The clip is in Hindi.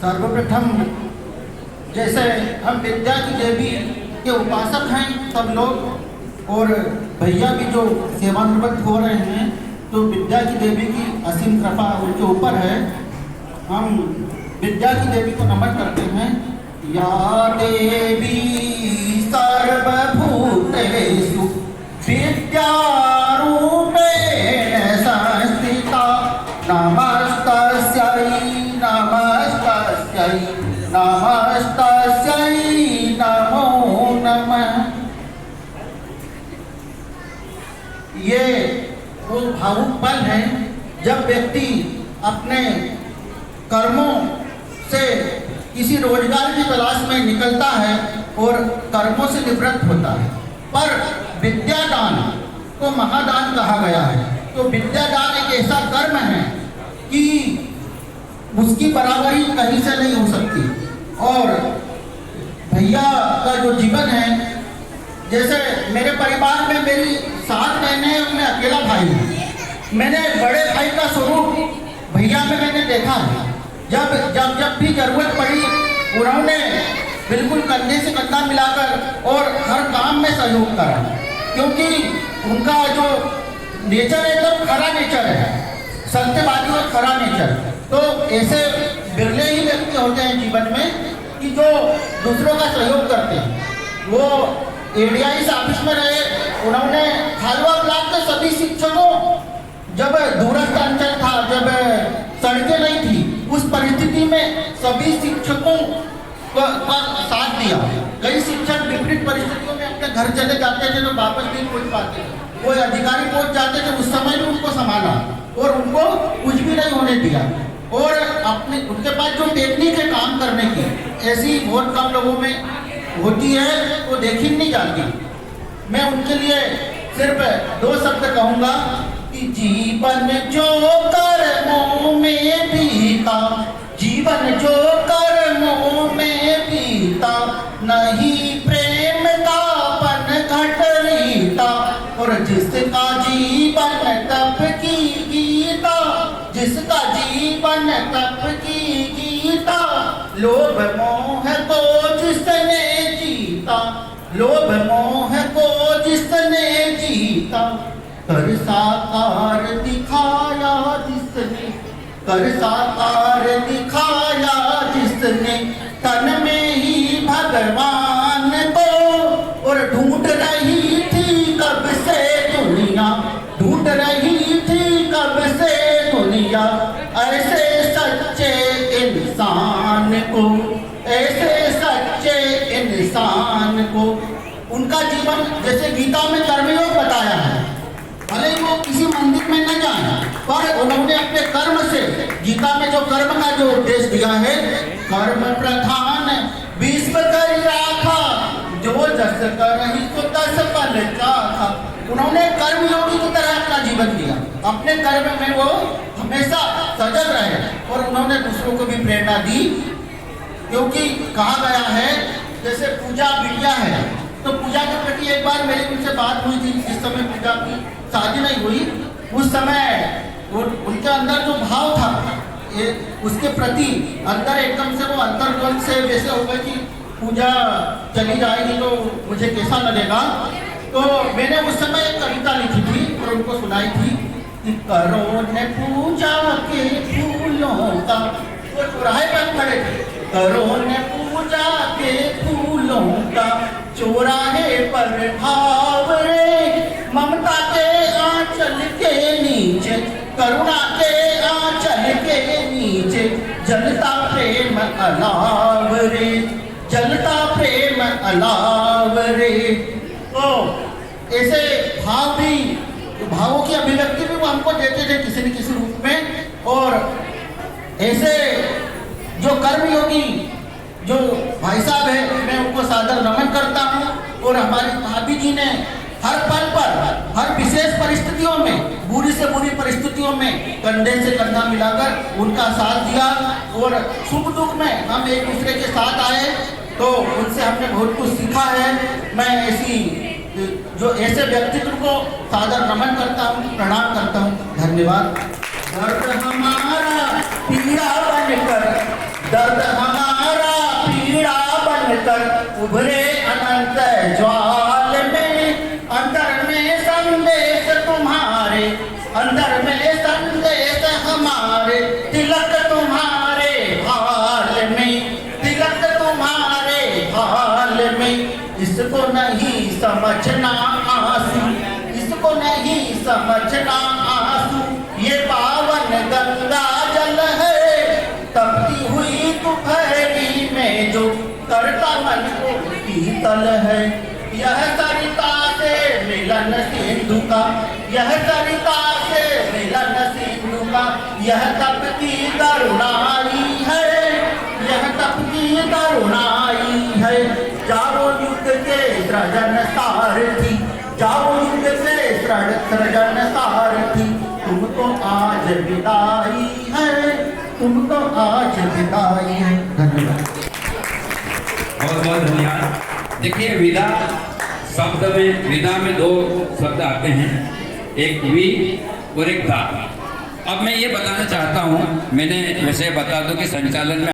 सर्वप्रथम जैसे हम विद्या की देवी के उपासक हैं सब लोग, और भैया भी जो सेवानिवृत्त हो रहे हैं, तो विद्या की देवी की असीम कृपा उनके ऊपर है। हम विद्या की देवी को नमन करते हैं। या देवी सर्वभूतेषु विद्यारूपेण संस्थिता नमस्तस्यै नमस्तस्यै नमस्तस्यै नमो नमः। ये वो भावुक पल है जब व्यक्ति अपने कर्मों से किसी रोजगार की तलाश में निकलता है और कर्मों से निवृत्त होता है। पर विद्यादान को महादान कहा गया है। तो विद्यादान एक ऐसा कर्म है कि उसकी बराबरी कहीं से नहीं हो सकती। और भैया का जो जीवन है, जैसे मेरे परिवार में मेरी 7 बहनें हैं, मैं अकेला भाई हूँ। मैंने बड़े भाई का स्वरूप भैया में मैंने देखा है। जब भी जरूरत पड़ी उन्होंने बिल्कुल कंधे से कंधा मिलाकर और हर काम में सहयोग करा, क्योंकि उनका जो नेचर है एकदम खरा नेचर है, सत्यवादी और खरा नेचर। तो ऐसे बिरले ही व्यक्ति होते हैं जीवन में कि जो दूसरों का सहयोग करते हैं। वो एडीआई ऑफिस में रहे, उन्होंने खालवा ब्लॉक के सभी शिक्षकों, जब दूरस्थ अंचल था, जब सड़कें नहीं थी, उस परिस्थिति में सभी शिक्षकों का साथ दिया। कई शिक्षक विपरीत परिस्थितियों में अपने घर चले जाते थे तो वापस नहीं पहुंच पाते, कोई अधिकारी पहुंच जाते थे, उस समय भी उनको संभाला और उनको कुछ भी नहीं होने दिया। और अपने उनके पास जो टेक्निक है काम करने की, ऐसी बहुत कम लोगों में होती है, वो देखी नहीं जाती। मैं उनके लिए सिर्फ 2 शब्द कहूँगा कि जीवन जो कर्मों में बीता, जीवन जो कर्मों में बीता, नहीं प्रेम का पन घट रीता। और जिसका जीवन तप की गीता, जिसका जीवन तप की गीता, लोभ मोह को जिसने जीता, लोभ मोह को जिसने जीता, कर साकार दिखाया जिसने, कर साकार दिखाया जिसने, तन में ही भगवान को। और ढूंढ रही थी कब से दुनिया, ढूंढ रही थी कब से दुनिया, ऐसे सच्चे इंसान को, ऐसे सच्चे इंसान को। उनका जीवन जैसे गीता में कर्मयोग बताया है, भले ही वो किसी मंदिर में न जाए, पर उन्होंने अपने कर्म से, गीता में जो कर्म का जो उपदेश दिया है, कर्म प्रधान विश्व कर राखा, जो जस करहि सो तस फल चाखा। उन्होंने कर्मयोगी की तरह अपना जीवन दिया, अपने कर्म में वो हमेशा सजग रहे और उन्होंने दूसरों को भी प्रेरणा दी। क्योंकि कहा गया है जैसे पूजा बिटिया है, तो पूजा के प्रति एक बार मेरी उनसे बात हुई थी, जिस समय पूजा की शादी नहीं हुई, उस समय उनके अंदर जो भाव था उसके प्रति अंदर एकदम से वो अंतर्द्वंद से वैसे हो गए कि पूजा चली जाएगी तो मुझे कैसा लगेगा। तो मैंने उस समय एक कविता लिखी थी और उनको सुनाई थी कि करो ने पूजा के फूलों का, वो चौराहे पर खड़े थे, करो ने पूजा के फूलों का, चौराहे पर भाव रे, ममता के आंचल के नीचे, करुणा के आंचल के नीचे, जलता प्रेम अलाव रे, जलता प्रेम अलाव रे। तो ऐसे भाव भी, भावों की अभिव्यक्ति भी वो हमको देते थे किसी न किसी रूप में। और ऐसे जो कर्मयोगी जो भाई साहब है, मैं उनको सादर नमन करता हूँ। और हमारी भाभी जी ने हर पल पर, हर विशेष परिस्थितियों में, बुरी से बुरी परिस्थितियों में कंधे से कंधा मिलाकर उनका साथ दिया। और सुख दुख में हम एक दूसरे के साथ आए, तो उनसे हमने बहुत कुछ सीखा है। मैं ऐसे व्यक्तित्व को सादर नमन करता हूँ, प्रणाम करता हूँ। धन्यवाद। दर्द हमारा पीड़ा बनकर, दर्द हमारा पीड़ा बनकर उभरे अनंत ज्वाल में, अंदर में संदेश तुम्हारे, अंदर में संदेश हमारे, तिलक तुम्हारे हाल में, तिलक तुम्हारे हाल में। इसको नहीं समझना आंसू, इसको नहीं समझना आंसू, ये पावन गंगा जल है, तपती हुई दोपहरी में जो करता मन को शीतल है। यह सरिता से मिलन सिंधु का, यह सरिता से मिलन सिंधु का, यह तपती करुणाई है, यह तपती करुणाई है। जाओ युग के सृजन सारथी, जाओ युग से सृजन सारथी, तुमको आज विदाई है, तुमको आज विदाई है। धन्यवाद। बहुत बहुत धन्यवाद। देखिए विदा शब्द में, विदा में दो शब्द आते हैं, एक वी और एक दा। अब मैं ये बताना चाहता हूँ, मैंने वैसे बता दूं कि संचालन में